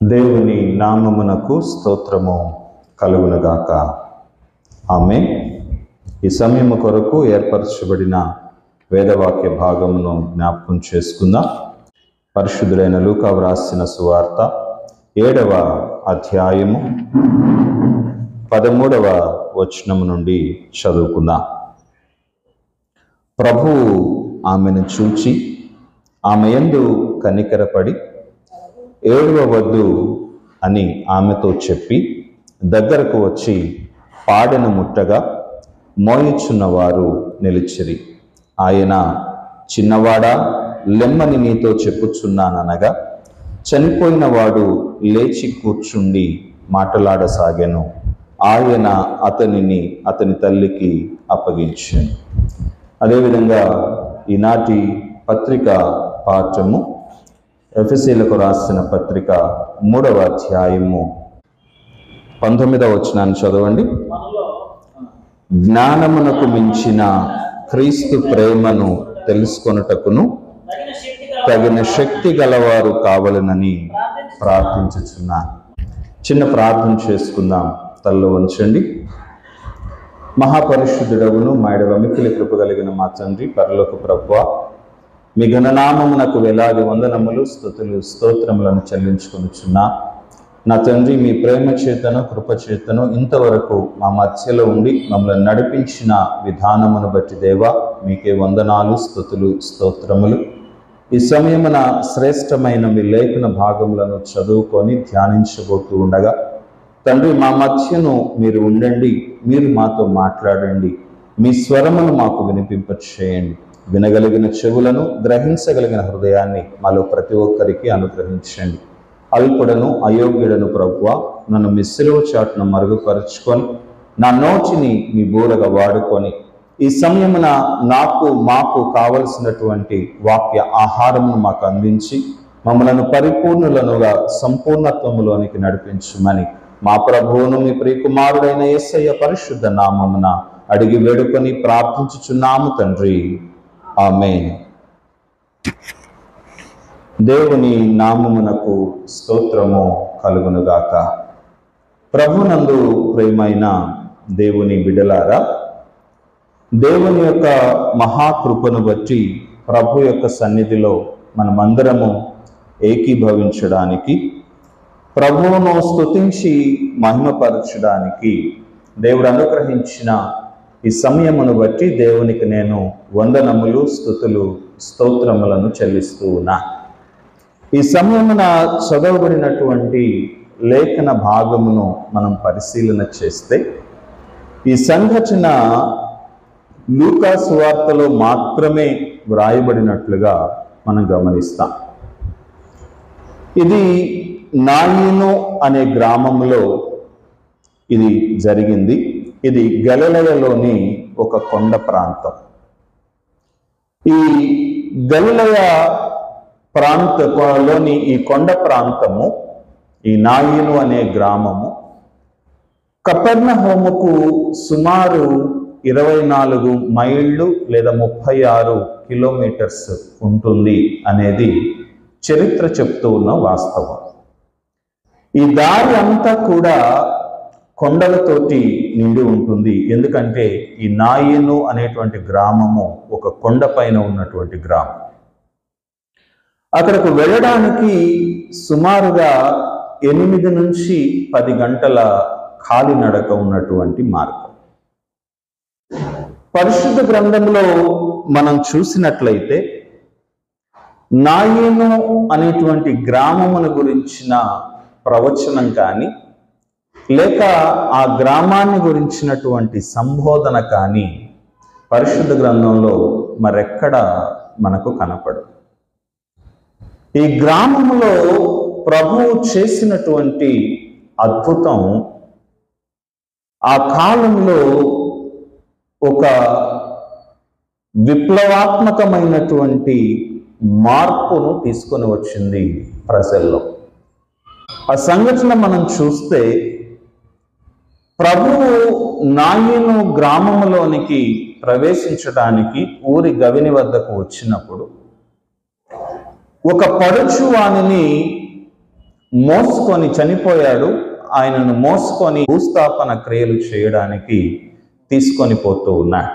దేవుని నామమునకు స్తోత్రము కలుగునుగాక. ఆమేన్. ఈ సమయము కొరకు ఏర్పరచబడిన వేదవాక్య భాగమును జ్ఞాపకం చేసుకుందాం. పరిశుద్ధులైన లూకా వ్రాసిన సువార్త 7వ అధ్యాయము 13వ వచనము నుండి చదువుకుందాం. ప్రభువు ఆమెను చూచి ఆమె యందు కనికరపడి ఏడవవద్దు అని ఆమెతో చెప్పి దగ్గరకు వచ్చి పాడెను ముట్టగా మోయుచున్నవారు నిలిచిరి. ఆయన, చిన్నవాడా, లెమ్మని నీతో చెప్పుచున్నాననగా చనిపోయిన వాడు లేచి కూర్చుండి మాటలాడసాగాను. ఆయన అతనిని అతని తల్లికి అప్పగించాను. అదేవిధంగా ఈనాటి పత్రిక పాఠము ఎఫెసీయులకు రాసిన పత్రిక 3వ అధ్యాయము 19వ వచనాన్ని చదవండి. జ్ఞానమునకు మించిన క్రీస్తు ప్రేమను తెలుసుకొనుటకును తగిన శక్తి గలవారు కావాలనని ప్రార్థించుచున్నాను. చిన్న ప్రార్థన చేసుకుందాం. తలలో వంచండి. మహాపరిశుద్ధుడవును మాయడవ మిక్కిలి కృప కలిగిన మా తండ్రి, పరలోక ప్రభువా, మీ ఘననామమునకు వేలాది వందనములు, స్తుతులు, స్తోత్రములను చెల్లించుకొనుచున్నా. నా తండ్రి, మీ ప్రేమ చేతను కృప చేతను ఇంతవరకు మా మధ్యలో ఉండి మమ్మల్ని నడిపించిన విధానమును బట్టి దేవా మీకే వందనాలు, స్తుతులు, స్తోత్రములు. ఈ సమయమున శ్రేష్టమైన మీ లేఖన భాగములను చదువుకొని ధ్యానించబోతూ ఉండగా తండ్రి, మా మధ్యను మీరు ఉండండి, మీరు మాతో మాట్లాడండి, మీ స్వరమును మాకు వినిపింపచేయండి. వినగలిగిన చెవులను, గ్రహించగలిగిన హృదయాన్ని మాలో ప్రతి ఒక్కరికి అనుగ్రహించండి. అల్పుడను అయోగ్యుడను ప్రభువా, నన్ను మీ సిలువ చాటును మరుగుపరుచుకొని నా నోటిని మీ బూరగా వాడుకొని ఈ సమయమున మాకు కావలసినటువంటి వాక్య ఆహారమును మాకు అందించి మమ్మలను పరిపూర్ణులనుగా సంపూర్ణత్వములోనికి నడిపించుమని మా ప్రభువును మీ ప్రియకుమారుడైన యేసయ్య పరిశుద్ధ నామమున అడిగి వేడుకొని ప్రార్థించుచున్నాము తండ్రి. ఆమేన్. దేవుని నామమునకు స్తోత్రము కలుగునుగాక. ప్రభునందు ప్రియమైన దేవుని బిడ్డలారా, దేవుని యొక్క మహాకృపను బట్టి ప్రభు యొక్క సన్నిధిలో మనమందరము ఏకీభవించడానికి, ప్రభువును స్తుతించి మహిమపరచడానికి దేవుడు అనుగ్రహించిన ఈ సమయమును బట్టి దేవునికి నేను వందనములు, స్తుతులు, స్తోత్రములను చెల్లిస్తూ ఉన్నా. ఈ సమయమున చదవబడినటువంటి లేఖన భాగమును మనం పరిశీలన చేస్తే ఈ సంఘటన లూకా సువార్తలో మాత్రమే వ్రాయబడినట్లుగా మనం గమనిస్తాం. ఇది నాయిను అనే గ్రామంలో ఇది జరిగింది. ఇది గలిలయలోని ఒక కొండ ప్రాంతం. ఈ గలిలయ ప్రాంతంలోని ఈ కొండ ప్రాంతము, ఈ నాయిను అనే గ్రామము కపెర్నహూముకు సుమారు 24 మైళ్ళు లేదా 36 కిలోమీటర్స్ ఉంటుంది అనేది చరిత్ర చెప్తూ ఉన్న వాస్తవం. ఈ దారి అంతా కూడా కొండలతోటి నిండి ఉంటుంది. ఎందుకంటే ఈ నాయిను అనేటువంటి గ్రామము ఒక కొండ పైన ఉన్నటువంటి గ్రామం. అక్కడకు వెళ్ళడానికి సుమారుగా 8 నుంచి 10 గంటల కాలినడక ఉన్నటువంటి మార్గం. పరిశుద్ధ గ్రంథంలో మనం చూసినట్లయితే నాయిను అనేటువంటి గ్రామమును గురించిన ప్రవచనం కానీ లేక ఆ గ్రామాన్ని గురించినటువంటి సంబోధన కానీ పరిశుద్ధ గ్రంథంలో మరెక్కడ మనకు కనపడదు. ఈ గ్రామంలో ప్రభువు చేసినటువంటి అద్భుతం ఆ కాలంలో ఒక విప్లవాత్మకమైనటువంటి మార్పును తీసుకొని వచ్చింది ప్రజల్లో. ఆ సంఘటన మనం చూస్తే ప్రభువు నాయిను గ్రామంలోనికి ప్రవేశించడానికి ఊరి గవిని వద్దకు వచ్చినప్పుడు ఒక పడుచు వానిని మోసుకొని చనిపోయాడు. ఆయనను మోసుకొని భూస్థాపన క్రియలు చేయడానికి తీసుకొని పోతూ ఉన్నాడు.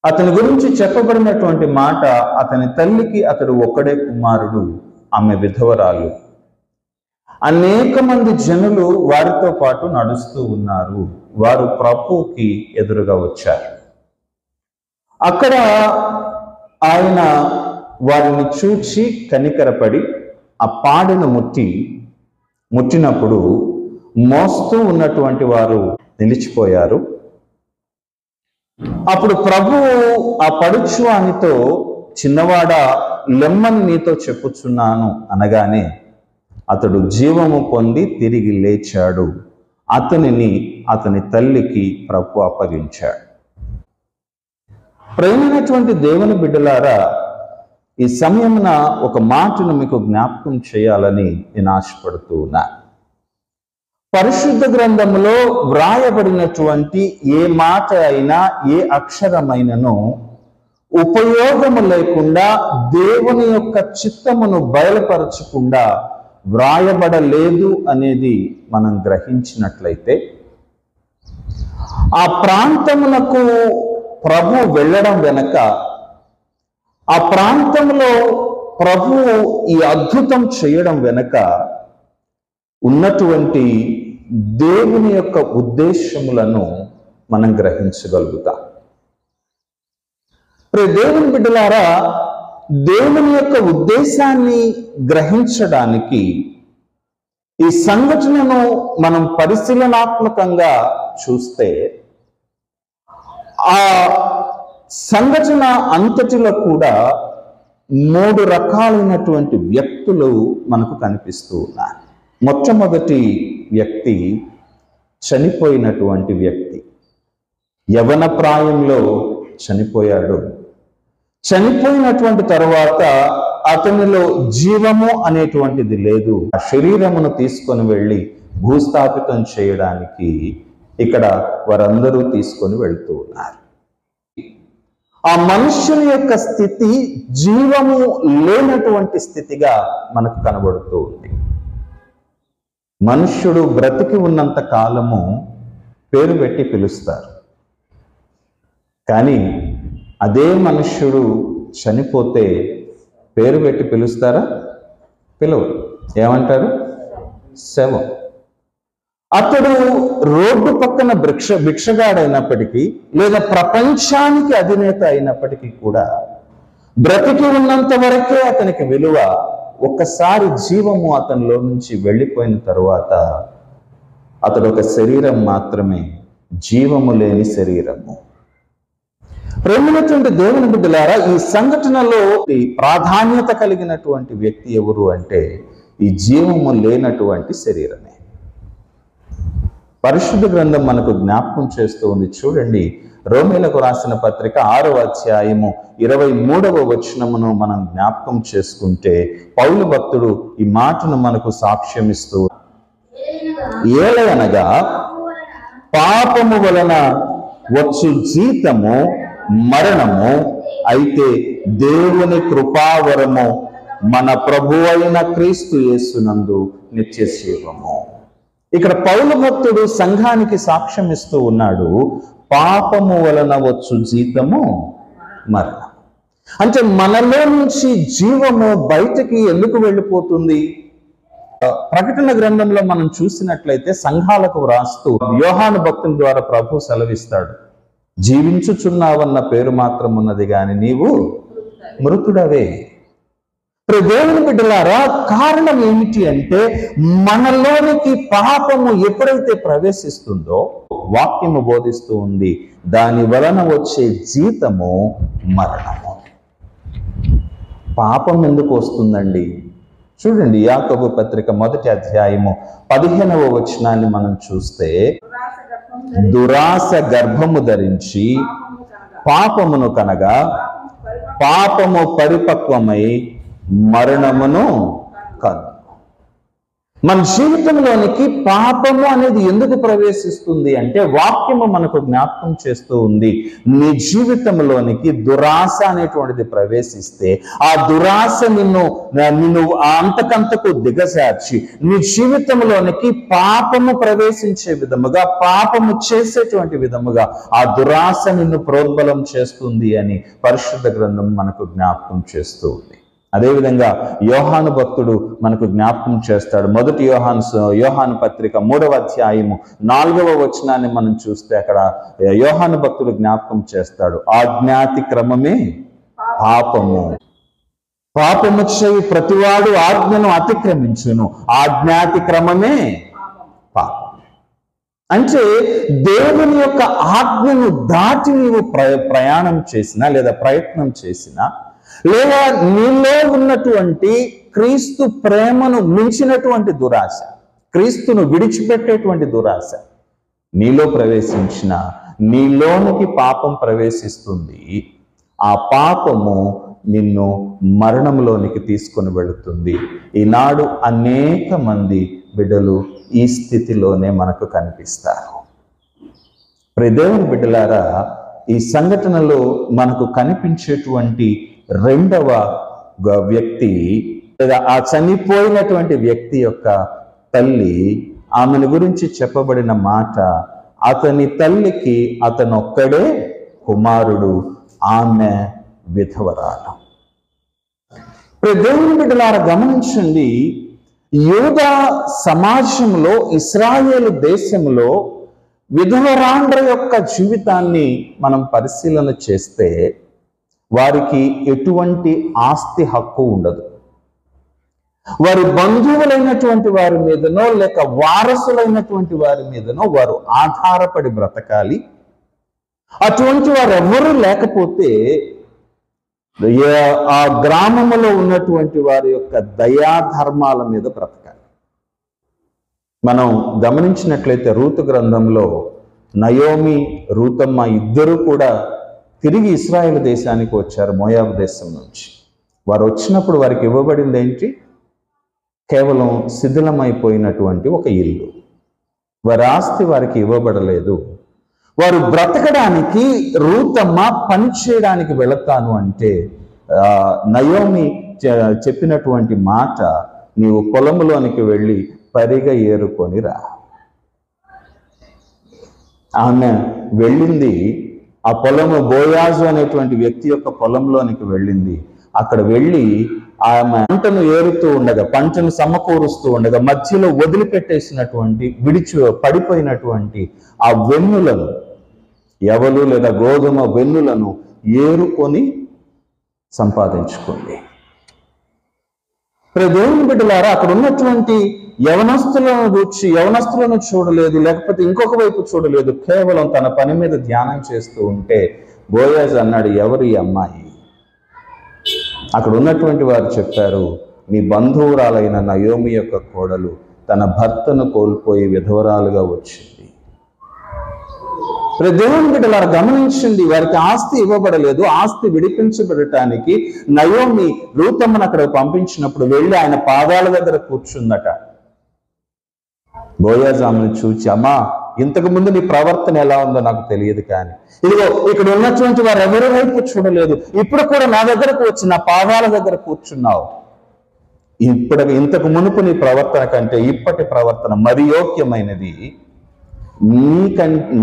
అతని గురించి చెప్పబడినటువంటి మాట, అతని తల్లికి అతడు ఒక్కడే కుమారుడు, ఆమె విధవరాలు. అనేక మంది జనులు వారితో పాటు నడుస్తూ ఉన్నారు. వారు ప్రభువుకి ఎదురుగా వచ్చారు. అక్కడ ఆయన వారిని చూచి కనికరపడి ఆ పాడెను ముట్టినప్పుడు మోస్తూ ఉన్నటువంటి వారు నిలిచిపోయారు. అప్పుడు ప్రభువు ఆ పడుచువానితో, చిన్నవాడా, లెమ్మని నీతో చెప్పుచున్నాను అనగానే అతడు జీవము పొంది తిరిగి లేచాడు. అతనిని అతని తల్లికి ప్రభు అప్పగించాడు. ప్రేమైనటువంటి దేవుని బిడ్డలారా, ఈ సమయమున ఒక మాటను మీకు జ్ఞాపకం చేయాలని నేను ఆశపడుతూ ఉన్నా. పరిశుద్ధ గ్రంథములో వ్రాయబడినటువంటి ఏ మాట అయినా, ఏ అక్షరమైనను ఉపయోగము లేకుండా, దేవుని యొక్క చిత్తమును బయలుపరచకుండా వ్రాయబడలేదు అనేది మనం గ్రహించినట్లయితే, ఆ ప్రాంతమునకు ప్రభు వెళ్ళడం వెనక, ఆ ప్రాంతంలో ప్రభు ఈ అద్భుతం చేయడం వెనక ఉన్నటువంటి దేవుని యొక్క ఉద్దేశములను మనం గ్రహించగలుగుతాం. దేవుని బిడ్డలారా, దేవుని యొక్క ఉద్దేశాన్ని గ్రహించడానికి ఈ సంఘటనను మనం పరిశీలనాత్మకంగా చూస్తే, ఆ సంఘటన అంతటిలో కూడా 3 రకాలైనటువంటి వ్యక్తులు మనకు కనిపిస్తూ ఉన్నారు. మొట్టమొదటి వ్యక్తి చనిపోయినటువంటి వ్యక్తి. యవన ప్రాయంలో చనిపోయాడు. చనిపోయినటువంటి తర్వాత అతనిలో జీవము అనేటువంటిది లేదు. ఆ శరీరమును తీసుకొని వెళ్ళి భూస్థాపితం చేయడానికి ఇక్కడ వారందరూ తీసుకొని వెళ్తూ ఉన్నారు. ఆ మనుష్యుని యొక్క స్థితి జీవము లేనటువంటి స్థితిగా మనకు కనబడుతూ ఉంది. మనుష్యుడు బ్రతికి ఉన్నంత కాలము పేరు పెట్టి పిలుస్తారు, కానీ అదే మనుష్యుడు చనిపోతే పేరు పెట్టి పిలుస్తారా? పిలవరు. ఏమంటారు? శవం. అతడు రోడ్డు పక్కన భిక్షగాడైనప్పటికీ, లేదా ప్రపంచానికి అధినేత అయినప్పటికీ కూడా బ్రతికి ఉన్నంత వరకే అతనికి విలువ. ఒక్కసారి జీవము అతనిలో నుంచి వెళ్ళిపోయిన తరువాత అతడు ఒక శరీరం మాత్రమే, జీవము లేని శరీరము. ప్రేమైనటువంటి దేవుని బిడ్డలారా, ఈ సంఘటనలో ప్రాధాన్యత కలిగినటువంటి వ్యక్తి ఎవరు అంటే ఈ జీవము లేనటువంటి శరీరమే. పరిశుద్ధ గ్రంథం మనకు జ్ఞాపకం చేస్తూ ఉంది. చూడండి, రోమీలకు రాసిన పత్రిక 6వ అధ్యాయము 23వ వచనమును మనం జ్ఞాపకం చేసుకుంటే, పౌలు భక్తుడు ఈ మాటను మనకు సాక్ష్యమిస్తూ, ఏలయనగా పాపము వలన వచ్చు జీతము మరణము, అయితే దేవుని కృపావరము మన ప్రభువైన క్రీస్తు యేసునందు నిత్య జీవము. ఇక్కడ పౌలు భక్తుడు సంఘానికి సాక్ష్యం ఇస్తూ ఉన్నాడు, పాపము వలన వచ్చు జీతము మరణం. అంటే మనలో నుంచి జీవము బయటకి ఎందుకు వెళ్ళిపోతుంది? ప్రకటన గ్రంథంలో మనం చూసినట్లయితే సంఘాలకు వ్రాస్తూ యోహాను భక్తుని ద్వారా ప్రభు సెలవిస్తాడు, జీవించుచున్నావన్న పేరు మాత్రం ఉన్నది గాని నీవు మృతుడవే. దేవుని బిడ్డలారా, కారణం ఏమిటి అంటే మనలోనికి పాపము ఎప్పుడైతే ప్రవేశిస్తుందో, వాక్యము బోధిస్తూ ఉంది, దాని వలన వచ్చే జీతము మరణము. పాపం ఎందుకు వస్తుందండి? చూడండి, యాకోబు పత్రిక 1వ అధ్యాయము 15వ వచనాన్ని మనం చూస్తే, దురాశ గర్భము ధరించి పాపమును కనగా పాపము పరిపక్వమై మరణమును కను. మన జీవితంలోనికి పాపము అనేది ఎందుకు ప్రవేశిస్తుంది అంటే వాక్యము మనకు జ్ఞాపకం చేస్తూ ఉంది. నీ జీవితంలోనికి దురాశ అనేటువంటిది ప్రవేశిస్తే ఆ దురాశ నిన్ను అంతకంతకు దిగజార్చి నీ జీవితంలోనికి పాపము ప్రవేశించే విధముగా, పాపము చేసేటువంటి విధముగా ఆ దురాశ నిన్ను ప్రోద్బలం చేస్తుంది అని పరిశుద్ధ గ్రంథం మనకు జ్ఞాపకం చేస్తూ ఉంది. అదేవిధంగా యోహాను భక్తుడు మనకు జ్ఞాపకం చేస్తాడు. మొదటి యోహాను పత్రిక 3వ అధ్యాయము 4వ వచనాన్ని మనం చూస్తే అక్కడ యోహాను భక్తుడు జ్ఞాపకం చేస్తాడు, ఆజ్ఞాతి క్రమమే పాపము, పాపము చేయి ప్రతివాడు ఆజ్ఞను అతిక్రమించును, ఆజ్ఞాతి క్రమమే పాపం. అంటే దేవుని యొక్క ఆజ్ఞను దాటి నీవు ప్రయాణం చేసినా లేదా ప్రయత్నం చేసినా, లేదా నీలో ఉన్నటువంటి క్రీస్తు ప్రేమను మించినటువంటి దురాశ, క్రీస్తును విడిచిపెట్టేటువంటి దురాశ నీలో ప్రవేశించిన, నీలోనికి పాపం ప్రవేశిస్తుంది. ఆ పాపము నిన్ను మరణంలోనికి తీసుకొని వెళుతుంది. ఈనాడు అనేక మంది బిడ్డలు ఈ స్థితిలోనే మనకు కనిపిస్తారు. దేవుని బిడ్డలారా, ఈ సంఘటనలో మనకు కనిపించేటువంటి రెండవ వ్యక్తి లేదా ఆ చనిపోయినటువంటి వ్యక్తి యొక్క తల్లి, ఆమెను గురించి చెప్పబడిన మాట, అతని తల్లికి అతనొక్కడే కుమారుడు, ఆమె విధవరాలు. దేవుని బిడ్డలారా గమనించండి, యూదా సమాజంలో, ఇశ్రాయేలు దేశంలో విధవరాండ్ర యొక్క జీవితాన్ని మనం పరిశీలన చేస్తే వారికి ఎటువంటి ఆస్తి హక్కు ఉండదు. వారి బంధువులైనటువంటి వారి మీదనో లేక వారసులైనటువంటి వారి మీదనో వారు ఆధారపడి బ్రతకాలి. అటువంటి వారు ఎవరూ లేకపోతే ఆ గ్రామంలో ఉన్నటువంటి వారి యొక్క దయాధర్మాల మీద బ్రతకాలి. మనం గమనించినట్లయితే రూతు గ్రంథంలో నయోమి, రూతమ్మ ఇద్దరు కూడా తిరిగి ఇశ్రాయేలు దేశానికి వచ్చారు మోయాబు దేశం నుంచి. వారు వచ్చినప్పుడు వారికి ఇవ్వబడింది ఏంటి? కేవలం శిథిలమైపోయినటువంటి ఒక ఇల్లు. వారి ఆస్తి వారికి ఇవ్వబడలేదు. వారు బ్రతకడానికి రూతమ్మ పని చేయడానికి వెళతాను అంటే నయోమి చెప్పినటువంటి మాట, నీవు పొలంలోనికి వెళ్ళి పరిగె ఏరుకొని రా. ఆమె వెళ్ళింది. ఆ పొలము బోయాజు అనేటువంటి వ్యక్తి యొక్క పొలంలోనికి వెళ్ళింది. అక్కడ వెళ్ళి ఆమె పంటను ఏరుతూ ఉండగా, పంటను సమకూరుస్తూ ఉండగా మధ్యలో వదిలిపెట్టేసినటువంటి పడిపోయినటువంటి ఆ వెన్నులను, ఎవలు లేదా గోధుమ వెన్నులను ఏరుకొని సంపాదించుకుంది. దేవుని బిడ్డలారా, అక్కడ ఉన్నటువంటి యవనస్తులను చూడలేదు, లేకపోతే ఇంకొక వైపు చూడలేదు. కేవలం తన పని మీద ధ్యానం చేస్తూ ఉంటే బోయాజు అన్నాడు, ఎవరు ఈ అమ్మాయి? అక్కడ ఉన్నటువంటి వారు చెప్పారు, నీ బంధువురాలైన నయోమి యొక్క కోడలు తన భర్తను కోల్పోయి విధవరాలుగా వచ్చింది. దేవుని బిడ్డలారా గమనించండి, వారికి ఆస్తి ఇవ్వబడలేదు. ఆస్తి విడిపించబడటానికి నయోమి రూతమ్మను అక్కడ పంపించినప్పుడు వెళ్ళి ఆయన పాదాల దగ్గర కూర్చుందట. బోయాజు ఆమెను చూచి, అమ్మా, ఇంతకు ముందు నీ ప్రవర్తన ఎలా ఉందో నాకు తెలియదు, కానీ ఇదిగో ఇక్కడ ఉన్నటువంటి వారు ఎవరి వైపు చూడలేదు, ఇప్పుడు కూడా నా దగ్గరకు వచ్చి నా పాదాల దగ్గర కూర్చున్నావు. ఇంతకు మునుపు నీ ప్రవర్తన కంటే ఇప్పటి ప్రవర్తన మరి యోగ్యమైనది.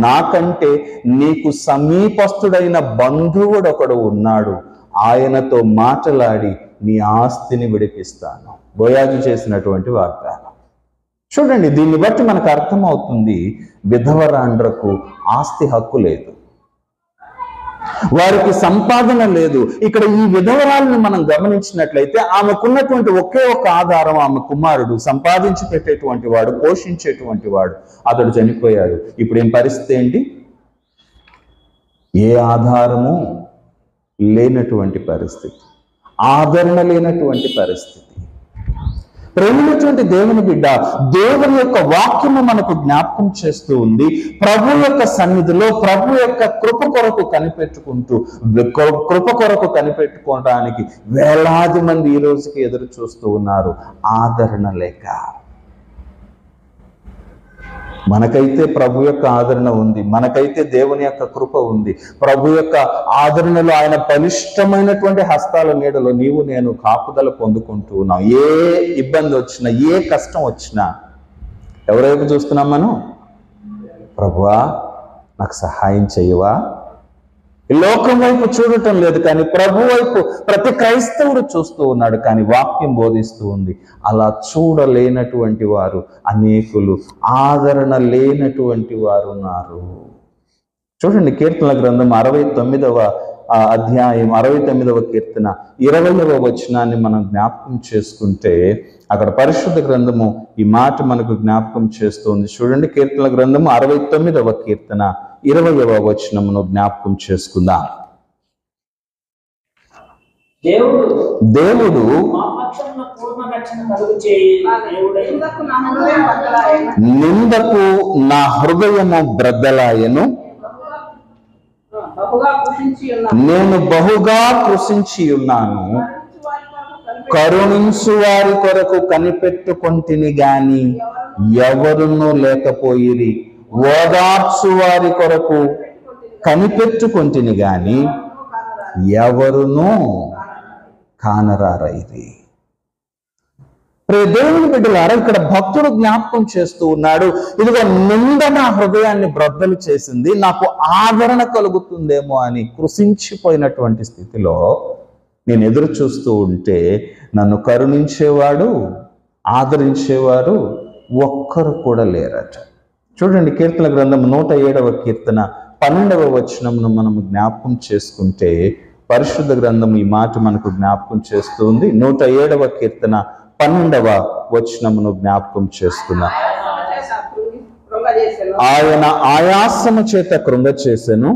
నాకంటే నీకు సమీపస్తుడైన బంధువుడు ఒకడు ఉన్నాడు, ఆయనతో మాట్లాడి నీ ఆస్తిని విడిపిస్తాను. బోయాజు చేసినటువంటి వాగ్దానం చూడండి. దీన్ని బట్టి మనకు అర్థమవుతుంది, విధవరాండ్రకు ఆస్తి హక్కు లేదు, వారికి సంపాదన లేదు. ఇక్కడ ఈ విధవరాలను మనం గమనించినట్లయితే ఆమెకున్నటువంటి ఒకే ఒక ఆధారం, ఆమె కుమారుడు, సంపాదించి పెట్టేటువంటి వాడు, పోషించేటువంటి వాడు. అతడు చనిపోయాడు. ఇప్పుడు ఏం పరిస్థితి ఏంటి? ఏ ఆధారము లేనటువంటి పరిస్థితి, ఆదరణ లేనటువంటి పరిస్థితి. ప్రేమైనటువంటి దేవుని బిడ్డ, దేవుని యొక్క వాక్యము మనకు జ్ఞాపకం చేస్తూ ఉంది. ప్రభు యొక్క సన్నిధిలో ప్రభు యొక్క కృప కొరకు కనిపెట్టుకోవడానికి వేలాది మంది ఈ రోజుకి ఎదురు చూస్తూ ఉన్నారు, ఆదరణ లేక. మనకైతే ప్రభు యొక్క ఆదరణ ఉంది, మనకైతే దేవుని యొక్క కృప ఉంది. ప్రభు యొక్క ఆదరణలో ఆయన బలిష్టమైనటువంటి హస్తాల నీడలో నీవు నేను కాపుదల పొందుకుంటూ ఉన్నాం. ఏ ఇబ్బంది వచ్చినా, ఏ కష్టం వచ్చినా ఎవరైపు చూస్తున్నాం మనం? ప్రభువా నాకు సహాయం చేయవా? ఈ లోకం వైపు చూడటం లేదు, కానీ ప్రభు వైపు ప్రతి క్రైస్తవుడు చూస్తూ ఉన్నాడు. కానీ వాక్యం బోధిస్తూ ఉంది, అలా చూడలేనటువంటి వారు అనేకులు, ఆదరణ లేనటువంటి వారు ఉన్నారు. చూడండి, కీర్తనల గ్రంథం 69వ అధ్యాయం 69వ కీర్తన 20వ వచనాన్ని మనం జ్ఞాపకం చేసుకుంటే అక్కడ పరిశుద్ధ గ్రంథము ఈ మాట మనకు జ్ఞాపకం చేస్తుంది. చూడండి, కీర్తనల గ్రంథము 69వ కీర్తన 20వ వచనమును జ్ఞాపకం చేసుకుందాం. దేవుడు నిందకు నా హృదయము బ్రద్దలాయను, నేను బహుగా కృషించి ఉన్నాను. కరుణించు వారి కొరకు కనిపెట్టుకొంటిని గాని ఎవరునూ లేకపోయిరి, ఓదార్చు వారి కొరకు కనిపెట్టుకొంటిని గాని ఎవరునూ కానరారైరి. దేవుని బిడ్డలారా, ఇక్కడ భక్తుడు జ్ఞాపకం చేస్తూ ఉన్నాడు, ఇదిగో నింద నా హృదయాన్ని బ్రద్దలు చేసింది, నాకు ఆదరణ కలుగుతుందేమో అని కృషించిపోయినటువంటి స్థితిలో నేను ఎదురు చూస్తూ ఉంటే నన్ను కరుణించేవాడు, ఆదరించేవారు ఒక్కరు కూడా లేరట. చూడండి, కీర్తన గ్రంథం 107వ కీర్తన 12వ వచనమును మనము జ్ఞాపకం చేసుకుంటే పరిశుద్ధ గ్రంథం ఈ మాట మనకు జ్ఞాపకం చేస్తుంది. 107వ కీర్తన 12వ వచనమును జ్ఞాపకం చేసుకున్నా. ఆయన ఆయాసము చేత కృంగ చేసెను,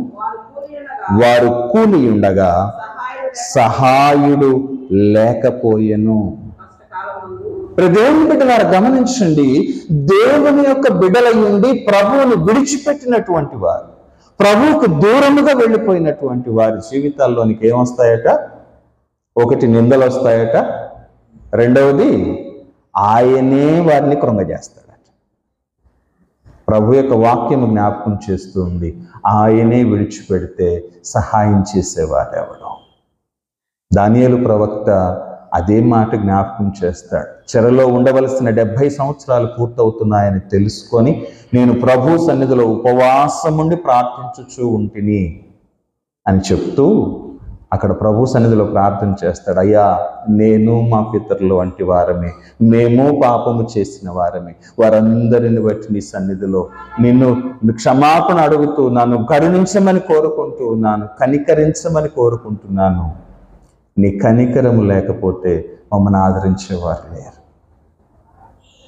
వారు కూలి ఉండగా సహాయుడు లేకపోయెను. దేవుని బిడ్డలారా గమనించండి, దేవుని యొక్క బిడ్డలై ఉండి ప్రభువును విడిచిపెట్టినటువంటి వారు, ప్రభువుకు దూరముగా వెళ్ళిపోయినటువంటి వారి జీవితాల్లోనికి ఏమొస్తాయట? ఒకటి, నిందలు వస్తాయట. రెండవది, ఆయనే వారిని కృంగజేస్తాడట. ప్రభు యొక్క వాక్యము జ్ఞాపకం చేస్తుంది, ఆయనే విడిచిపెడితే సహాయం చేసేవారు ఎవడో. దానియేలు ప్రవక్త అదే మాట జ్ఞాపకం చేస్తాడు. చెరలో ఉండవలసిన 70 సంవత్సరాలు పూర్తవుతున్నాయని తెలుసుకొని నేను ప్రభు సన్నిధిలో ఉపవాసముండి ప్రార్థించుచూ ఉంటిని అని చెప్తూ అక్కడ ప్రభు సన్నిధిలో ప్రార్థన చేస్తాడు. అయ్యా, నేను మా పితరులు వంటి వారమే, మేము పాపము చేసిన వారమే, వారందరిని బట్టి నీ సన్నిధిలో నిన్ను క్షమాపణ అడుగుతూ నన్ను కరుణించమని కోరుకుంటూ ఉన్నాను, కనికరించమని కోరుకుంటున్నాను. నీ కనికరము లేకపోతే మమ్మల్ని ఆదరించేవారు లేరు.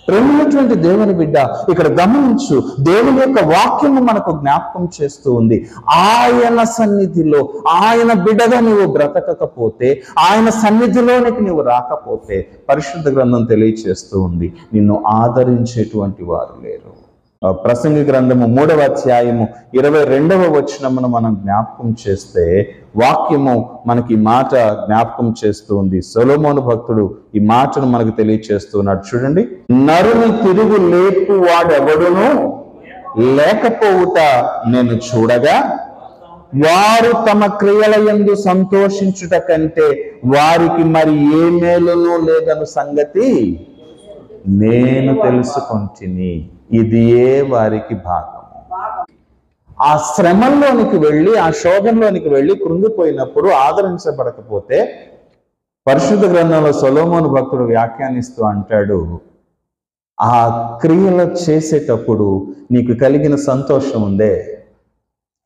ప్రేమైనటువంటి దేవుని బిడ్డ, ఇక్కడ గమనించు, దేవుని యొక్క వాక్యము మనకు జ్ఞాపకం చేస్తూ ఉంది, ఆయన సన్నిధిలో ఆయన బిడ్డగా నీవు బ్రతకకపోతే, ఆయన సన్నిధిలోనికి నీవు రాకపోతే పరిశుద్ధ గ్రంథం తెలియచేస్తూ ఉంది, నిన్ను ఆదరించేటువంటి వారు లేరు. ప్రసంగి గ్రంథము 3వ అధ్యాయము 22వ వచనమును మనం జ్ఞాపకం చేస్తే వాక్యము మనకి మాట జ్ఞాపకం చేస్తూ ఉంది. సొలొమోను భక్తుడు ఈ మాటను మనకు తెలియచేస్తున్నాడు. చూడండి, నరుని తిరుగు లేపు వాడెవడును లేకపోవుట నేను చూడగా, వారు తమ క్రియల యందు సంతోషించుట కంటే వారికి మరి ఏ మేలును లేదను సంగతి నేను తెలుసుకొంటిని. ఇది ఏ వారికి భాగము. ఆ శ్రమంలోనికి వెళ్ళి, ఆ శోధంలోనికి వెళ్ళి కృంగిపోయినప్పుడు ఆదరించబడకపోతే పరిశుద్ధ గ్రంథంలో సొలొమోను భక్తుడు వ్యాఖ్యానిస్తూ అంటాడు, ఆ క్రియలు చేసేటప్పుడు నీకు కలిగిన సంతోషం ఉందే,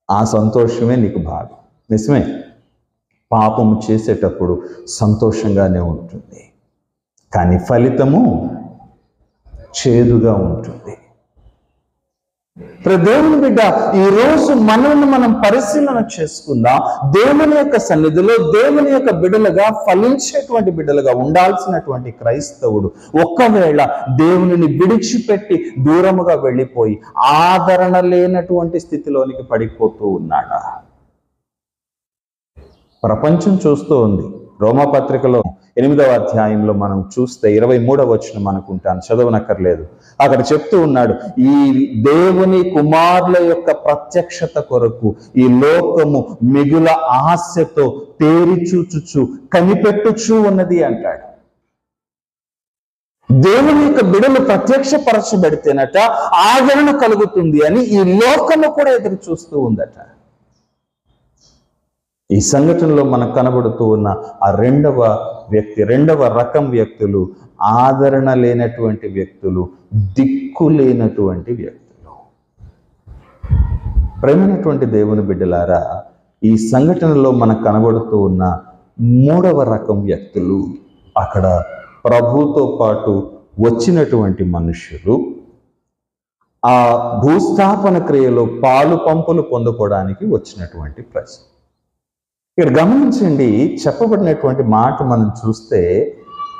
ఆ సంతోషమే నీకు భాగం. నిజమే, పాపము చేసేటప్పుడు సంతోషంగానే ఉంటుంది, కానీ ఫలితము చేదుగా ఉంటుంది. దేవుని బిడ్డ, ఈరోజు మనల్ని మనం పరిశీలన చేసుకుందాం. దేవుని యొక్క సన్నిధిలో దేవుని యొక్క బిడ్డలుగా ఫలించేటువంటి బిడ్డలుగా ఉండాల్సినటువంటి క్రైస్తవుడు ఒకవేళ దేవునిని విడిచిపెట్టి దూరముగా వెళ్ళిపోయి ఆదరణ లేనటువంటి స్థితిలోనికి పడిపోతూ ఉన్నాడా? ప్రపంచం చూస్తూ ఉంది. రోమపత్రికలో 8వ అధ్యాయంలో మనం చూస్తే 23వ వచనం అనుకుంటాను, చదవనక్కర్లేదు. అక్కడ చెప్తూ ఉన్నాడు, ఈ దేవుని కుమారుల యొక్క ప్రత్యక్షత కొరకు ఈ లోకము మిగుల ఆశతో తేరి చూచుచు కనిపెట్టుచూ ఉన్నది అంటాడు. దేవుని యొక్క బిడలు ప్రత్యక్షపరచబడితేనట ఆదరణ కలుగుతుంది అని ఈ లోకము కూడా ఎదురు చూస్తూ ఉందట. ఈ సంఘటనలో మనకు కనబడుతూ ఉన్న ఆ రెండవ రకం వ్యక్తులు ఆదరణ లేనటువంటి వ్యక్తులు, దిక్కు లేనటువంటి వ్యక్తులు. ప్రేమైనటువంటి దేవుని బిడ్డలారా, ఈ సంఘటనలో మనకు కనబడుతూ ఉన్న 3వ రకం వ్యక్తులు అక్కడ ప్రభుతో పాటు వచ్చినటువంటి మనుషులు, ఆ భూస్థాపన క్రియలో పాలు పంపులు పొందుకోవడానికి వచ్చినటువంటి ప్రజలు. ఇక్కడ గమనించండి, చెప్పబడినటువంటి మాట మనం చూస్తే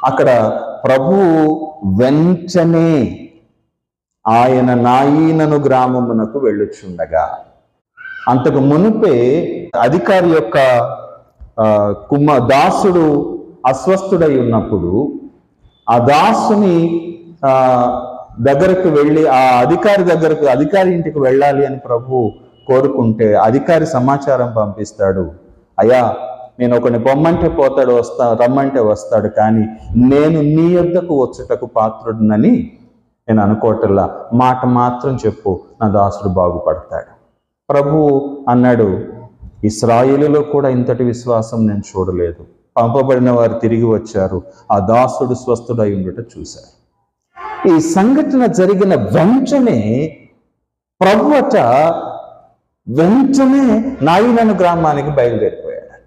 అక్కడ ప్రభువు వెంటనే ఆయన నాయీనను గ్రామమునకు వెళ్ళుచుండగా, అంతకు మునిపే అధికారి యొక్క దాసుడు అస్వస్థుడై ఉన్నప్పుడు ఆ దాసుని దగ్గరకు వెళ్ళి ఆ అధికారి ఇంటికి వెళ్ళాలి అని ప్రభు కోరుకుంటే అధికారి సమాచారం పంపిస్తాడు, అయ్యా నేను ఒకని పొమ్మంటే పోతాడు, రమ్మంటే వస్తాడు, కానీ నేను నీ యొద్దకు వచ్చుటకు పాత్రుడినని నేను అనుకోవటల్లా, మాట మాత్రం చెప్పు, నా దాసుడు బాగుపడతాడు. ప్రభు అన్నాడు, ఇశ్రాయేలులో కూడా ఇంతటి విశ్వాసం నేను చూడలేదు. పంపబడిన వారు తిరిగి వచ్చారు, ఆ దాసుడు స్వస్థుడై ఉండట చూశారు. ఈ సంఘటన జరిగిన వెంటనే ప్రభువట వెంటనే నాయీనను గ్రామానికి బయలుదేరిపోయాడట.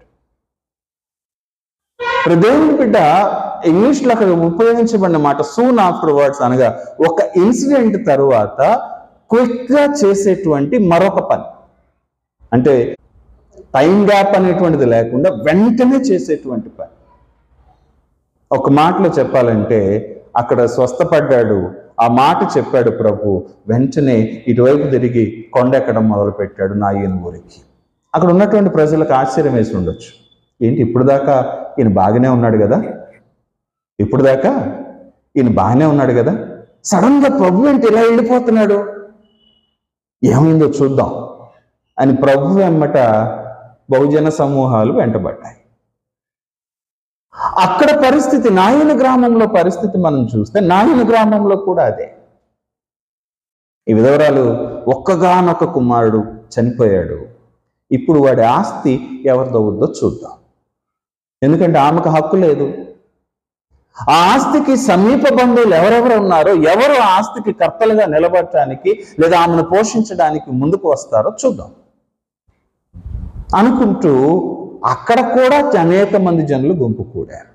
దేవుని బిడ్డ ఇంగ్లీష్లో అక్కడ ఉపయోగించబడిన మాట సూన్ ఆఫ్టర్ వర్డ్స్, అనగా ఒక ఇన్సిడెంట్ తరువాత క్విక్ గా చేసేటువంటి మరొక పని. అంటే టైం గ్యాప్ అనేటువంటిది లేకుండా వెంటనే చేసేటువంటి పని. ఒక మాటలో చెప్పాలంటే అక్కడ స్వస్థపడ్డాడు, ఆ మాట చెప్పాడు ప్రభు, వెంటనే ఇటువైపు తిరిగి కొండెక్కడం మొదలు పెట్టాడు నాయీను ఊరికి. అక్కడ ఉన్నటువంటి ప్రజలకు ఆశ్చర్యం వేసి ఉండొచ్చు, ఏంటి ఇప్పుడు దాకా ఈయన బాగానే ఉన్నాడు కదా, సడన్ గా ప్రభు ఏంటి ఇలా వెళ్ళిపోతున్నాడు, ఏమైందో చూద్దాం అని ప్రభు వెంబట బహుజన సమూహాలు వెంటబడ్డాయి. అక్కడ పరిస్థితి, నాయీను గ్రామంలో పరిస్థితి మనం చూస్తే నాయీను గ్రామంలో కూడా అదే. ఈ విధవరాలు ఒక్కగానొక్క కుమారుడు చనిపోయాడు, ఇప్పుడు వాడి ఆస్తి ఎవరిదో వద్దో చూద్దాం, ఎందుకంటే ఆమెకు హక్కు లేదు. ఆ ఆస్తికి సమీప బంధువులు ఎవరెవరు ఉన్నారో, ఎవరు ఆ ఆస్తికి కర్తలుగా నిలబడటానికి లేదా ఆమెను పోషించడానికి ముందుకు వస్తారో చూద్దాం అనుకుంటూ అక్కడ కూడా అనేక మంది జనులు గుంపు కూడారు.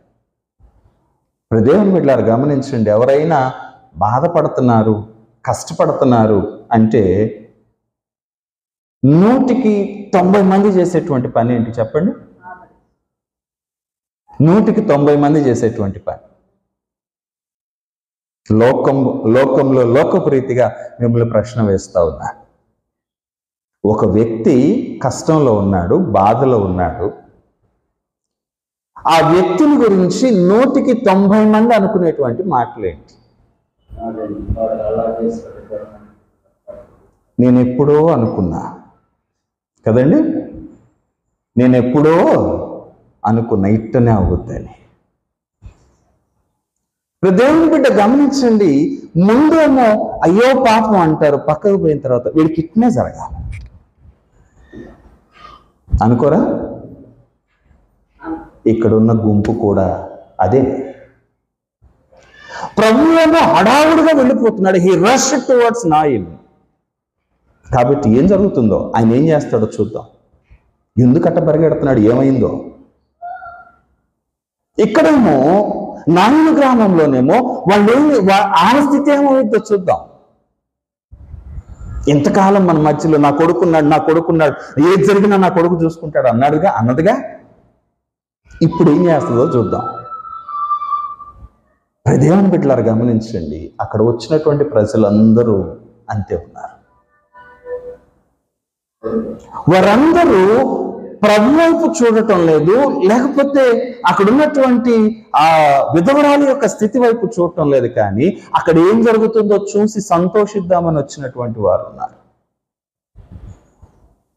దేవుని బిడ్డలారా గమనించండి, ఎవరైనా బాధపడుతున్నారు, కష్టపడుతున్నారు అంటే 100కి 90 మంది చేసేటువంటి పని ఏంటి చెప్పండి? 100కి 90 మంది చేసేటువంటి పని. లోకంలో లోకప్రీతిగా మిమ్మల్ని ప్రశ్న వేస్తా ఉన్నా, ఒక వ్యక్తి కష్టంలో ఉన్నాడు, బాధలో ఉన్నాడు, ఆ వ్యక్తిని గురించి 100కి 90 మంది అనుకునేటువంటి మాటలేంటి? నేను ఎప్పుడో అనుకున్నా కదండి, నేను ఎప్పుడో అనుకున్నా ఇట్టనే అవుద్దని. దేవుని బిడ్డ గమనించండి, ముందేమో అయ్యో పాపం అంటారు, పక్కకు పోయిన తర్వాత వీడికి ఇట్నే జరగాలి అనుకోరా? ఇక్కడున్న గుంపు కూడా అదే. ప్రభువేమో హడావుడిగా వెళ్ళిపోతున్నాడు, హీ రష్ టువర్డ్స్ నాయీన్. కాబట్టి ఏం జరుగుతుందో, ఆయన ఏం చేస్తాడో చూద్దాం. ఎందుకట్ట పరిగెడుతున్నాడు, ఏమైందో. ఇక్కడేమో నాయీను గ్రామంలోనేమో ఆమె స్థితి ఏమైందో చూద్దాం. ఇంతకాలం మన మధ్యలో నా కొడుకున్నాడు, ఏది జరిగినా నా కొడుకు చూసుకుంటాడు అన్నదిగా ఇప్పుడు ఏం చేస్తుందో చూద్దాం. దేవుని బిడ్డలారా గమనించండి, అక్కడ వచ్చినటువంటి ప్రజలందరూ అంతే ఉన్నారు. వారందరూ ప్రభు వైపు చూడటం లేదు, లేకపోతే అక్కడ ఉన్నటువంటి ఆ విధవరాలి యొక్క స్థితి వైపు చూడటం లేదు, కానీ అక్కడ ఏం జరుగుతుందో చూసి సంతోషిద్దామని వచ్చినటువంటి వారు ఉన్నారు.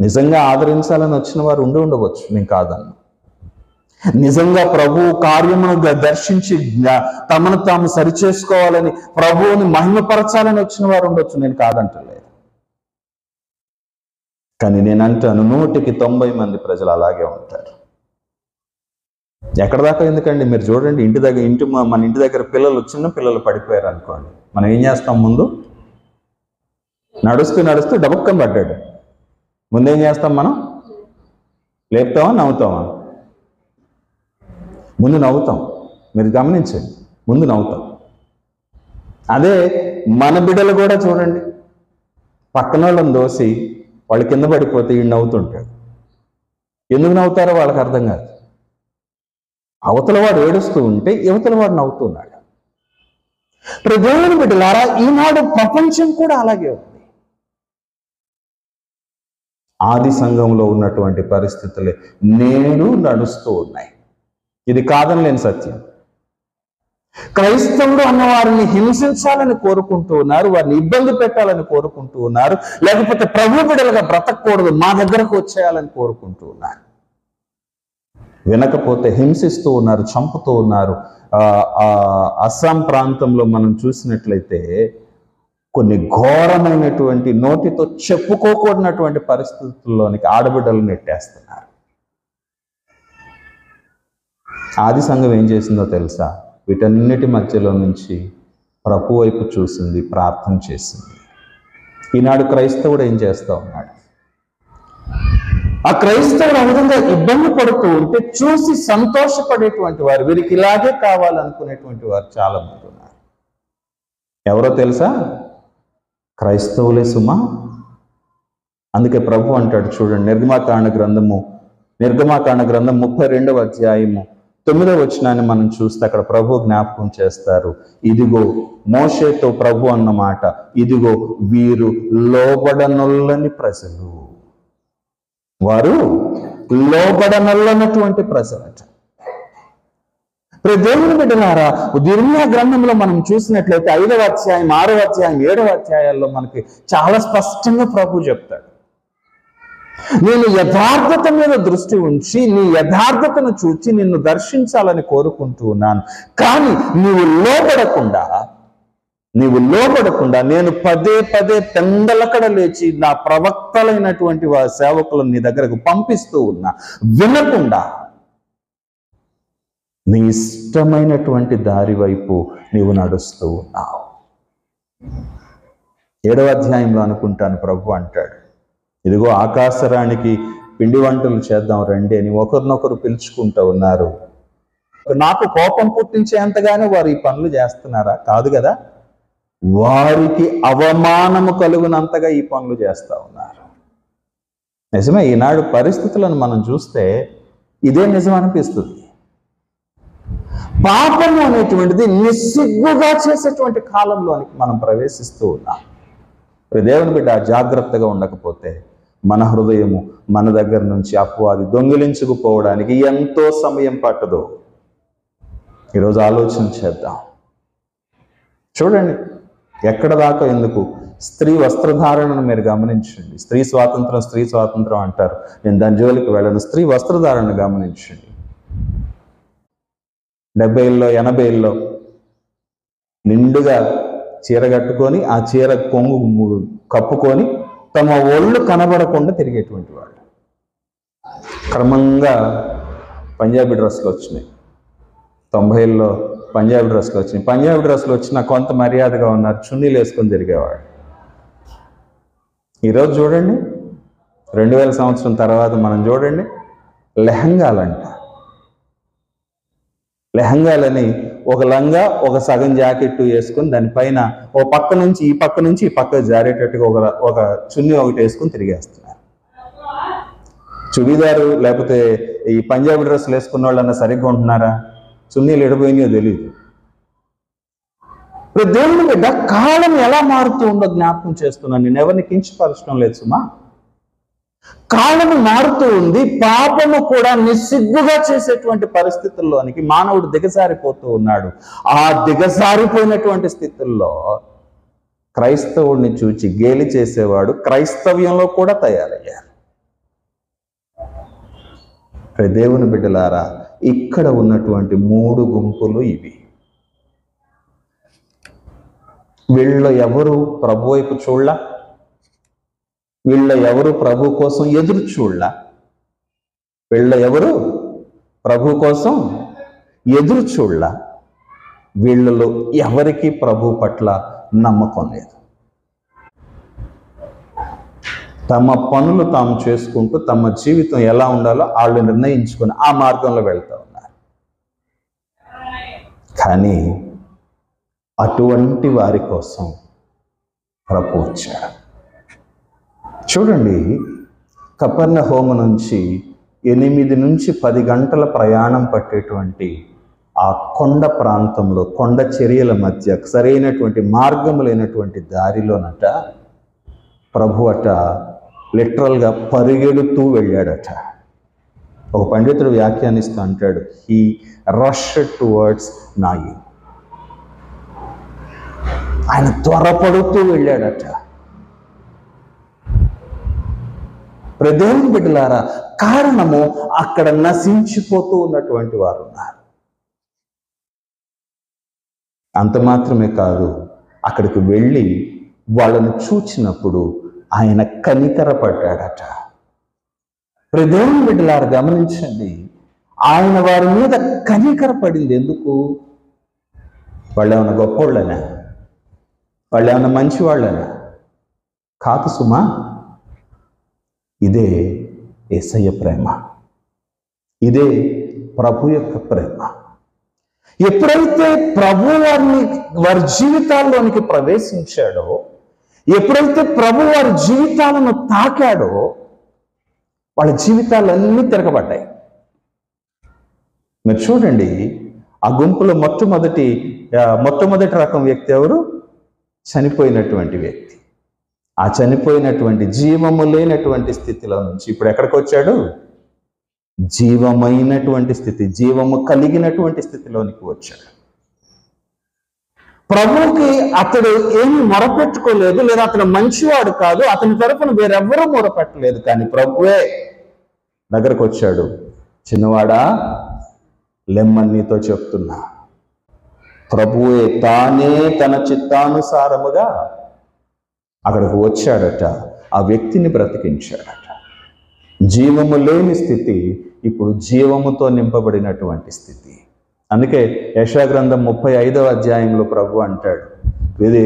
నిజంగా ఆదరించాలని వచ్చిన వారు ఉండవచ్చు, నేను కాదన్నా. నిజంగా ప్రభు కార్యమును దర్శించి తమను తాము సరిచేసుకోవాలని, ప్రభువుని మహిమపరచాలని వచ్చిన వారు ఉండొచ్చు, నేను కాదంటలేదు. కానీ నేను అంటాను, 100కి 90 మంది ప్రజలు అలాగే ఉంటారు. ఎక్కడ దాకా ఎందుకండి, మీరు చూడండి, మన ఇంటి దగ్గర పిల్లలు, చిన్న పిల్లలు పడిపోయారు అనుకోండి, మనం ఏం చేస్తాం? ముందు నడుస్తూ డబక్కని పడ్డాడు, ముందేం చేస్తాం? మనం లేపుతామా, నవ్వుతామా? ముందు నవ్వుతాం. మీరు గమనించండి, ముందు నవ్వుతాం. అదే మన బిడ్డలు కూడా చూడండి, పక్కన వాళ్ళని దోసి వాళ్ళు కింద పడిపోతే ఈయన నవ్వుతుంటాడు. ఎందుకు నవ్వుతారో వాళ్ళకి అర్థం కాదు. అవతల వాడు ఏడుస్తూ ఉంటే యువతల వాడు నవ్వుతున్నాడు. దేవుని బిడ్డలారా, ఈనాడు ప్రపంచం కూడా అలాగే ఉంది. ఆది సంఘంలో ఉన్నటువంటి పరిస్థితులే నేడు నడుస్తూ ఉన్నాయి. ఇది కాదని లేని సత్యం. క్రైస్తవుడు అన్న వారిని హింసించాలని కోరుకుంటూ ఉన్నారు, వారిని ఇబ్బంది పెట్టాలని కోరుకుంటూ ఉన్నారు, లేకపోతే ప్రభు బిడ్డలుగా బ్రతకూడదు, మా దగ్గరకు వచ్చేయాలని కోరుకుంటూ ఉన్నారు. వినకపోతే హింసిస్తూ ఉన్నారు, చంపుతూ ఉన్నారు. అస్సాం ప్రాంతంలో మనం చూసినట్లయితే కొన్ని ఘోరమైనటువంటి, నోటితో చెప్పుకోకూడనటువంటి పరిస్థితుల్లోనికి ఆడబిడ్డలు నెట్టేస్తున్నారు. ఆది సంఘం ఏం చేసిందో తెలుసా? వీటన్నిటి మధ్యలో నుంచి ప్రభు వైపు చూసింది, ప్రార్థన చేసింది. ఈనాడు క్రైస్తవుడు ఏం చేస్తూ ఉన్నాడు? ఆ క్రైస్తవుడు ఆ విధంగా ఇబ్బంది పడుతూ ఉంటే చూసి సంతోషపడేటువంటి వారు, వీరికి ఇలాగే కావాలనుకునేటువంటి వారు చాలా మంది ఉన్నారు. ఎవరో తెలుసా? క్రైస్తవులే సుమా. అందుకే ప్రభు అంటాడు చూడండి, నిర్గమాకాండ గ్రంథం 32వ అధ్యాయము 9వ వచనాన్ని మనం చూస్తే అక్కడ ప్రభు జ్ఞాపకం చేస్తారు. ఇదిగో, మోషేతో ప్రభు అన్నమాట, ఇదిగో వీరు లోబడనొల్లని ప్రజలు, వారు లోబడనొల్లనటువంటి ప్రజలట. దేవుని బిడ్డలారా, ఇర్మీయా గ్రంథంలో మనం చూసినట్లయితే 5వ అధ్యాయం, 6వ అధ్యాయం, 7వ అధ్యాయాల్లో మనకి చాలా స్పష్టంగా ప్రభు చెప్తాడు, నేను యథార్థత మీద దృష్టి ఉంచి నీ యథార్థతను చూచి నిన్ను దర్శించాలని కోరుకుంటూ ఉన్నాను. కానీ నీవు లోబడకుండా నేను పదే పెందలకడ లేచి నా ప్రవక్తలైనటువంటి వారి సేవకులను నీ దగ్గరకు పంపిస్తూ ఉన్నా, వినకుండా నీ ఇష్టమైనటువంటి దారి వైపు నీవు నడుస్తూ ఉన్నావు. 7వ అధ్యాయంలో అనుకుంటాను ప్రభు అంటాడు, ఇదిగో ఆకాశరానికి పిండి వంటలు చేద్దాం రండి అని ఒకరినొకరు పిలుచుకుంటూ ఉన్నారు. నాకు కోపం పుట్టించేంతగానే వారు ఈ పనులు చేస్తున్నారా? కాదు కదా. వారికి అవమానము కలుగునంతగా ఈ పనులు చేస్తూ ఉన్నారు. నిజమే, ఈనాడు పరిస్థితులను మనం చూస్తే ఇదే నిజం అనిపిస్తుంది. పాపము అనేటువంటిది నిస్సిగ్గుగా చేసేటువంటి కాలంలోనికి మనం ప్రవేశిస్తూ ఉన్నాం. దేవుని బిడ్డ జాగ్రత్తగా ఉండకపోతే మన హృదయము మన దగ్గర నుంచి అపవాది దొంగిలించుకుపోవడానికి ఎంతో సమయం పట్టదు. ఈరోజు ఆలోచన చేద్దాం. చూడండి, ఎక్కడ దాకా ఎందుకు? స్త్రీ వస్త్రధారణను మీరు గమనించండి. స్త్రీ స్వాతంత్రం అంటారు, నేను దాని జోలికి వెళ్ళను. స్త్రీ వస్త్రధారణను గమనించండి. 70ల్లో 80ల్లో నిండుగా చీర కట్టుకొని ఆ చీర కొంగు కప్పుకొని తమ ఒళ్ళు కనబడకుండా తిరిగేటువంటి వాళ్ళు. క్రమంగా పంజాబీ డ్రెస్సులు వచ్చినాయి. 90ల్లో పంజాబీ డ్రెస్సులు వచ్చినాయి. పంజాబీ డ్రెస్సులు వచ్చినా కొంత మర్యాదగా ఉన్నారు, చున్నీలు వేసుకొని తిరిగేవాడు. ఈరోజు చూడండి, 2000 సంవత్సరం తర్వాత మనం చూడండి, లెహంగాలని ఒక లంగా, ఒక సగం జాకెట్ వేసుకొని దానిపైన ఒక పక్క నుంచి ఈ పక్క జారేటట్టుగా ఒక చున్నీ ఒకటి వేసుకొని తిరిగేస్తున్నారు. చుడీదారు లేకపోతే ఈ పంజాబీ డ్రెస్సులు వేసుకున్న వాళ్ళన్నా సరిగ్గా ఉంటున్నారా? చున్నీలు ఎడిపోయినాయో తెలియదు. దేవుని బిడ్డ, కాలం ఎలా మారుతూ ఉందో జ్ఞాపకం చేస్తున్నాను. నేను ఎవరిని కించపరచడం లేదు సుమా. కాలము మారుతూ ఉంది. పాపము కూడా నిస్సిగ్గుగా చేసేటువంటి పరిస్థితుల్లోనికి మానవుడు దిగజారిపోతూ ఉన్నాడు. ఆ దిగజారిపోయినటువంటి స్థితుల్లో క్రైస్తవుడిని చూచి గేలి చేసేవాడు క్రైస్తవ్యంలో కూడా తయారయ్యారు. దేవుని బిడ్డలారా, ఇక్కడ ఉన్నటువంటి 3 గుంపులు ఇవి. వీళ్ళ ఎవరు ప్రభు వైపు చూడలా, వీళ్ళ ఎవరు ప్రభు కోసం ఎదురు చూడలా, వీళ్ళ ఎవరు ప్రభు కోసం ఎదురు చూడలా. వీళ్ళలో ఎవరికి ప్రభు పట్ల నమ్మకం లేదు. తమ పనులు తాము చేసుకుంటూ తమ జీవితం ఎలా ఉండాలో వాళ్ళు నిర్ణయించుకొని ఆ మార్గంలో వెళ్తూ ఉన్నారు. కానీ అటువంటి వారి కోసం ప్రభు వచ్చాడు. చూడండి, కపెర్నహూము నుంచి 8 నుంచి 10 గంటల ప్రయాణం పట్టేటువంటి ఆ కొండ ప్రాంతంలో, కొండ చర్యల మధ్య సరైనటువంటి మార్గం లేనటువంటి దారిలోనట ప్రభు అట లిటరల్గా పరిగెడుతూ వెళ్ళాడట. ఒక పండితుడు వ్యాఖ్యానిస్తూ అంటాడు, హీ రష్డ్ టువర్డ్స్ నాయి. ఆయన త్వరపడుతూ వెళ్ళాడట. దేవుని బిడ్డలారా, కారణము అక్కడ నశించిపోతూ ఉన్నటువంటి వారు ఉన్నారు. అంత మాత్రమే కాదు, అక్కడికి వెళ్ళి వాళ్ళను చూచినప్పుడు ఆయన కనికరపడ్డాడట. దేవుని బిడ్డలారా గమనించండి, ఆయన వారి మీద కనికరపడింది ఎందుకు? వాళ్ళు ఏమైనా గొప్పోళ్ళనా? వాళ్ళు ఏమైనా మంచివాళ్ళనా? కాదు సుమా. ఇదే యేసయ్య ప్రేమ, ఇదే ప్రభు యొక్క ప్రేమ. ఎప్పుడైతే ప్రభు వారి జీవితాల్లోనికి ప్రవేశించాడో, ఎప్పుడైతే ప్రభు వారి జీవితాలను తాకాడో, వాళ్ళ జీవితాలన్నీ తిరగబడ్డాయి. మీరు చూడండి, ఆ గుంపులో మొట్టమొదటి రకం వ్యక్తి ఎవరు? చనిపోయినటువంటి వ్యక్తి. ఆ చనిపోయినటువంటి జీవము లేనటువంటి స్థితిలో నుంచి ఇప్పుడు ఎక్కడికి వచ్చాడు? జీవమైనటువంటి స్థితి, జీవము కలిగినటువంటి స్థితిలోనికి వచ్చాడు. ప్రభువుకి అతడు ఏమి మొరపెట్టుకోలేదు, లేదా అతను మంచివాడు కాదు, అతని తరపున వేరెవ్వరూ మొరపెట్టలేదు. కానీ ప్రభువే దగ్గరకు వచ్చాడు. చిన్నవాడా, లెమ్మని నీతో చెప్తున్నా. ప్రభువే తానే తన చిత్తానుసారముగా అక్కడికి వచ్చాడట. ఆ వ్యక్తిని బ్రతికించాడట. జీవము లేని స్థితి ఇప్పుడు జీవముతో నింపబడినటువంటి స్థితి. అందుకే యెషయా గ్రంథం 35వ అధ్యాయంలో ప్రభు అంటాడు, ఇది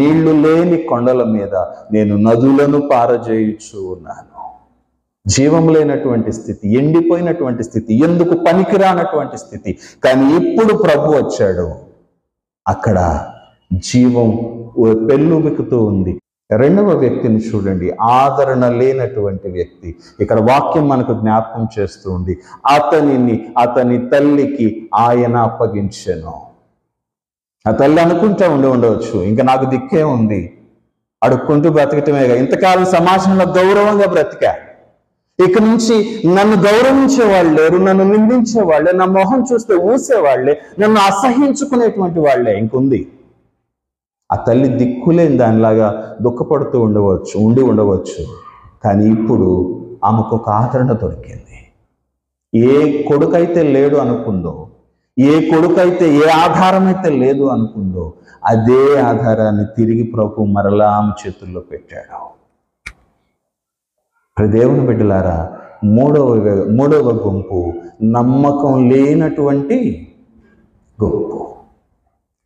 నీళ్లు లేని కొండల మీద నేను నదులను పారజేయుచు ఉన్నాను. జీవం లేనటువంటి స్థితి, ఎండిపోయినటువంటి స్థితి, ఎందుకు పనికిరానటువంటి స్థితి. కానీ ఇప్పుడు ప్రభు వచ్చాడు, అక్కడ జీవం పెళ్ళుబికుతూ ఉంది. రెండవ వ్యక్తిని చూడండి, ఆదరణ లేనటువంటి వ్యక్తి. ఇక్కడ వాక్యం మనకు జ్ఞాపకం చేస్తూ ఉంది, అతని తల్లికి ఆయన అప్పగించెను. ఆ తల్లి అనుకుంటూ ఉండవచ్చు, ఇంకా నాకు దిక్కే ఉంది, అడుక్కుంటూ బ్రతకటమేగా, ఇంతకాలం సమాజంలో గౌరవంగా బ్రతికా, ఇక నుంచి నన్ను గౌరవించే వాళ్ళు లేరు, నన్ను నిందించే వాళ్ళే, నా మొహం చూస్తే ఊసేవాళ్లే, నన్ను అసహించుకునేటువంటి వాళ్లే ఇంకుంది. ఆ తల్లి దిక్కులేని దానిలాగా దుఃఖపడుతూ ఉండవచ్చు. కానీ ఇప్పుడు ఆమెకు ఒక ఆదరణ దొరికింది. ఏ కొడుకైతే లేడు అనుకుందో, ఏ కొడుకైతే ఏ ఆధారం అయితే లేదు అనుకుందో, అదే ఆధారాన్ని తిరిగి ప్రభు మరలా ఆమె చేతుల్లో పెట్టాడు. దేవుని బిడ్డలారా, మూడవ గుంపు నమ్మకం లేనటువంటి గుంపు.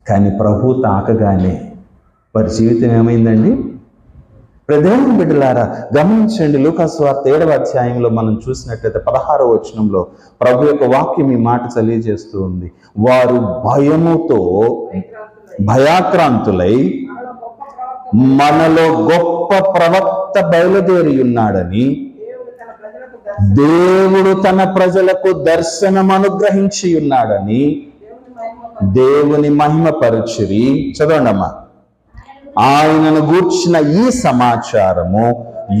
కానీ ప్రభు తాకగానే వారి జీవితం ఏమైందండి? దేవుని బిడ్డలారా గమనించండి, లూకాసు వార్త 7వ అధ్యాయంలో మనం చూసినట్లయితే 16వ వచనంలో ప్రభు యొక్క వాక్యం ఈ మాట తెలియజేస్తూ ఉంది. వారు భయముతో భయాక్రాంతులై మనలో గొప్ప ప్రవక్త బయలుదేరి ఉన్నాడని దేవుడు తన ప్రజలకు దర్శనం అనుగ్రహించి ఉన్నాడని దేవుని మహిమపరచిరి. చదవండమ్మా. ఆయనను గూర్చిన ఈ సమాచారము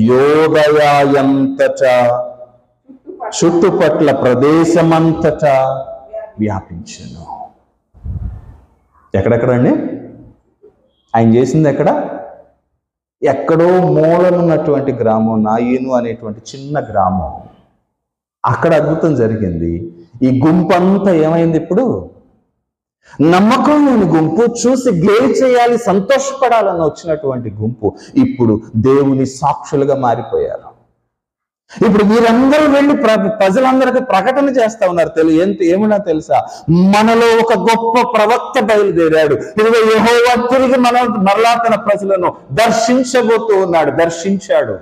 యోదయంతటా చుట్టుపట్ల ప్రదేశమంతటా వ్యాపించెను. ఎక్కడెక్కడండి ఆయన చేసింది? ఎక్కడో మూలనున్నటువంటి గ్రామం, నాయీను అనేటువంటి చిన్న గ్రామం, అక్కడ అద్భుతం జరిగింది. ఈ గుంపంతా ఏమైంది? ఇప్పుడు నమ్మకం లేని గుంపు, చూసి గేలి చేయాలి, సంతోషపడాలని వచ్చినటువంటి గుంపు ఇప్పుడు దేవుని సాక్షులుగా మారిపోయారు. ఇప్పుడు వీరందరూ వెళ్ళి ప్రజలందరికీ ప్రకటన చేస్తా ఉన్నారు. ఏమన్నా తెలుసా? మనలో ఒక గొప్ప ప్రవక్త బయలుదేరాడు. ఇదిగో యెహోవా తిరిగి మరలా తన ప్రజలను దర్శించబోతూ ఉన్నాడు. దర్శించాడు.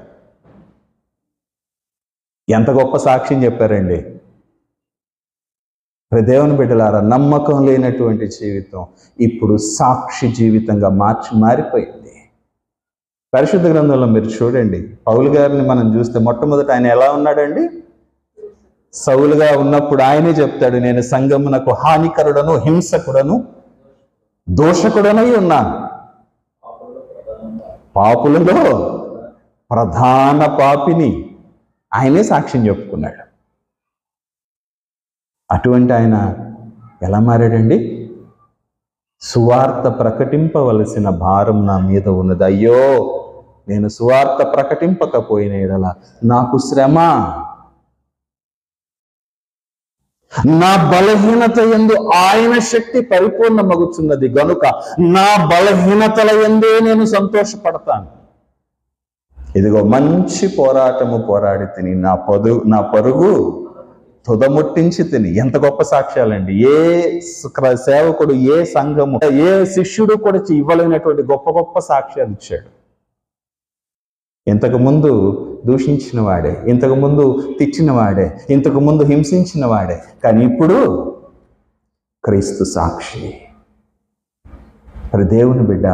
ఎంత గొప్ప సాక్ష్యం చెప్పారండి. దేవుని బిడ్డలారా, నమ్మకం లేనటువంటి జీవితం ఇప్పుడు సాక్షి జీవితంగా మారిపోయింది. పరిశుద్ధ గ్రంథంలో మీరు చూడండి, పౌలు గారిని మనం చూస్తే మొట్టమొదట ఆయన ఎలా ఉన్నాడండి? సౌలుగా ఉన్నప్పుడు ఆయనే చెప్తాడు, నేను సంఘమునకు హానికరుడను, హింసకుడను, దోషకుడనై ఉన్నాను, పాపులలో ప్రధాన పాపిని. ఆయనే సాక్ష్యం చెప్పుకున్నాడు. అటువంటి ఆయన ఎలా మారాడండి? సువార్త ప్రకటింపవలసిన భారం నా మీద ఉన్నది. అయ్యో, నేను సువార్త ప్రకటింపకపోయిన ఎడల నాకు శ్రమ. నా బలహీనత యందు ఆయన శక్తి పరిపూర్ణమగుచున్నది గనుక నా బలహీనతల యందే నేను సంతోషపడతాను. ఇదిగో మంచి పోరాటము పోరాడి తిని నా పరుగు తుదముట్టించి తిని. ఎంత గొప్ప సాక్ష్యాలండి! ఏ సేవకుడు, ఏ సంఘము, ఏ శిష్యుడు కూడా ఇవ్వలేనటువంటి గొప్ప గొప్ప సాక్ష్యాలు ఇచ్చాడు. ఇంతకు ముందు దూషించిన వాడే, ఇంతకు ముందు తిట్టిన వాడే, ఇంతకు ముందు హింసించిన వాడే, కానీ ఇప్పుడు క్రీస్తు సాక్షి. మరి దేవుని బిడ్డ,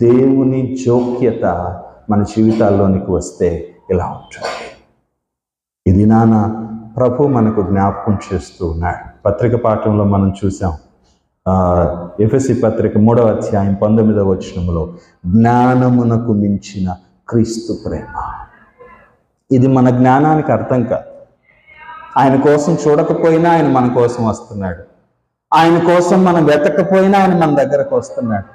దేవుని జోక్యత మన జీవితాల్లోనికి వస్తే ఇలా ఉంటుంది. ఇది నాన్న ప్రభు మనకు జ్ఞాపకం చేస్తూ ఉన్నాడు. పత్రిక పాఠంలో మనం చూసాం, ఎఫెసీ పత్రిక 3వ అధ్యాయం 19వ వచనంలో, జ్ఞానమునకు మించిన క్రీస్తు ప్రేమ. ఇది మన జ్ఞానానికి అర్థం కాదు. ఆయన కోసం చూడకపోయినా ఆయన మన కోసం వస్తున్నాడు. ఆయన కోసం మనం వెతకపోయినా ఆయన మన దగ్గరకు వస్తున్నాడు.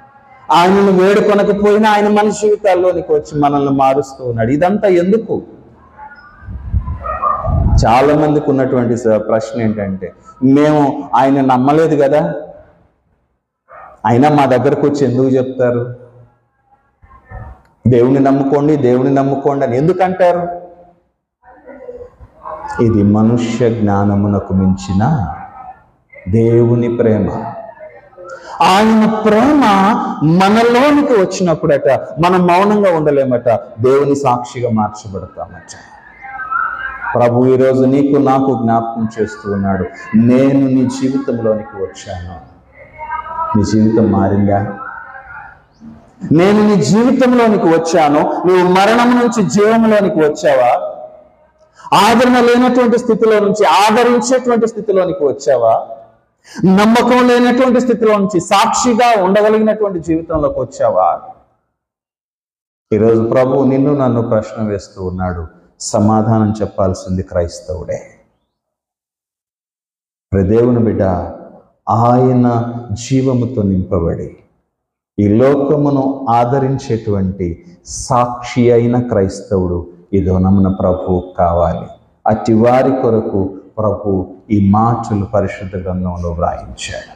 ఆయనను వేడుకొనకపోయినా ఆయన మన జీవితాల్లోనికి వచ్చి మనల్ని మారుస్తూ ఉన్నాడు. ఇదంతా ఎందుకు? చాలా మందికి ఉన్నటువంటి ప్రశ్న ఏంటంటే, మేము ఆయన నమ్మలేదు కదా, అయినా మా దగ్గరకు వచ్చి ఎందుకు చెప్తారు? దేవుని నమ్ముకోండి, దేవుని నమ్ముకోండి అని ఎందుకంటారు? ఇది మనుష్య జ్ఞానమునకు మించిన దేవుని ప్రేమ. ఆయన ప్రేమ మనలోనికి వచ్చినప్పుడట మనం మౌనంగా ఉండలేమట, దేవుని సాక్షిగా మార్చబడతామట. ప్రభు ఈరోజు నీకు నాకు జ్ఞాపకం చేస్తూ ఉన్నాడు, నేను నీ జీవితంలోనికి వచ్చాను. నీ జీవితం మారిందా? నేను నీ జీవితంలోనికి వచ్చాను. నువ్వు మరణం నుంచి జీవంలోనికి వచ్చావా? ఆదరణ లేనటువంటి స్థితిలో నుంచి ఆదరించేటువంటి స్థితిలోనికి వచ్చావా? నమ్మకం లేనటువంటి స్థితిలో నుంచి సాక్షిగా ఉండగలిగినటువంటి జీవితంలోకి వచ్చావా? ఈరోజు ప్రభు నిన్ను నన్ను ప్రశ్న వేస్తూ ఉన్నాడు. సమాధానం చెప్పాల్సింది క్రైస్తవుడే. దేవుని బిడ్డ, ఆయన జీవముతో నింపబడి ఈ లోకమును ఆదరించేటువంటి సాక్షి అయిన క్రైస్తవుడు ఇదో నమ్మున ప్రభు కావాలి. అట్టి వారి కొరకు ప్రభు ఈ మాటలు పరిశుద్ధ గ్రంథంలో వ్రాయించాడు.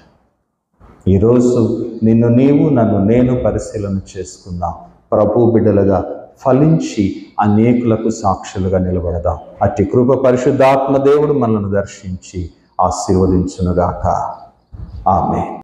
ఈరోజు నిన్ను నీవు నన్ను నేను పరిశీలన చేసుకుందాం. ప్రభు బిడ్డలుగా ఫలించి అనేకులకు సాక్షులుగా నిలబడదాం. అట్టి కృప పరిశుద్ధాత్మ దేవుడు మనల్ని దర్శించి ఆశీర్వదించునుగాక. ఆమేన్.